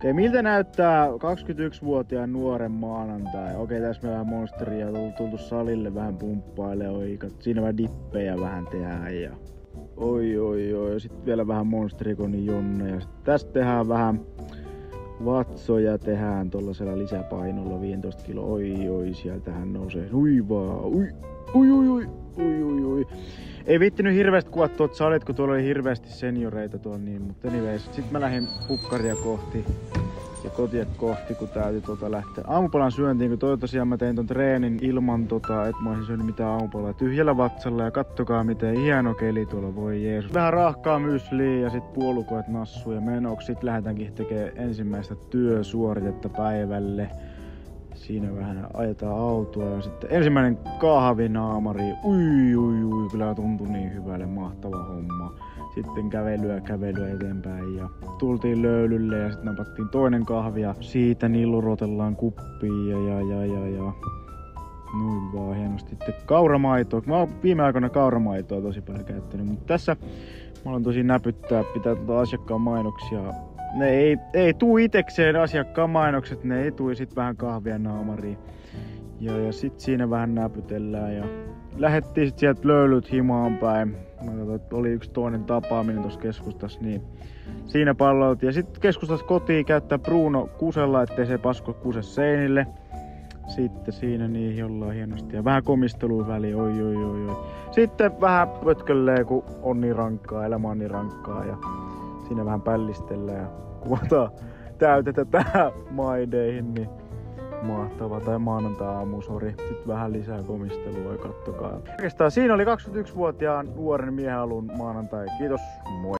Okei, miltä näyttää 21-vuotiaan nuoren maanantai? Okei, tässä me vähän monsteria tultu salille vähän pumppaile, siinä vähän dippejä vähän tehdään ja oi. Sitten vielä vähän monsterikoni Jonne ja tästä tehdään vähän vatsoja tehdään tollasella lisäpainolla 15 kilo. Oi, sieltähän nousee. Ui vaan. Ui. Ei viittinyt hirveästi kuvata tuot salit, kun tuolla oli hirveästi senioreita tuolla niin, mutta anyways. Sitten mä lähdin pukkaria kohti ja kotia kohti, kun täytyy lähteä aamupalan syöntiin, kun tosiaan mä tein ton treenin ilman et mä olisin syönyt mitään aamupalaa tyhjällä vatsalla ja kattokaa miten hieno keli tuolla, voi Jeesus. Vähän rahkaa mysliä ja sit puolukoet nassuja menoksi. Sit lähdetäänkin tekemään ensimmäistä työsuoritetta päivälle. Siinä vähän ajetaan autoa ja sitten ensimmäinen kahvinaamari. Ui, kyllä tuntui niin hyvälle, mahtava homma. Sitten kävelyä eteenpäin ja tultiin löylylle ja sitten napattiin toinen kahvi ja siitä nilurotellaan kuppiin ja noin vaan hienosti. Sitten kauramaitoa. Mä oon viime aikoina kauramaitoa tosi paljon käyttänyt, mutta tässä mä haluan tosi näpyttää, pitää asiakkaan mainoksia. Ne ei tuu itekseen asiakkaan mainokset, ne ei tuu sit vähän kahvia naamariin. Ja sit siinä vähän näpytellään ja lähettiin sit sieltä löylyt himaan päin. Oli yksi toinen tapaaminen tuossa keskustassa, niin siinä palloiltiin. Ja sitten keskustassa kotiin käyttää Bruno kusella, ettei se pasko kuse seinille. Sitten siinä niin jollain hienosti ja vähän komistelua väliin, oi. Sitten vähän pötkölee, kun on niin rankkaa, elämä on niin rankkaa ja siinä vähän pällistellään ja kuvataan täytetä tähän maideihin, niin mahtava. Tai maanantai-aamu, sori. Sitten vähän lisää komistelua ja kattokaa. Oikeastaan siinä oli 21-vuotiaan nuoren miehen alun maanantai. Kiitos, moi!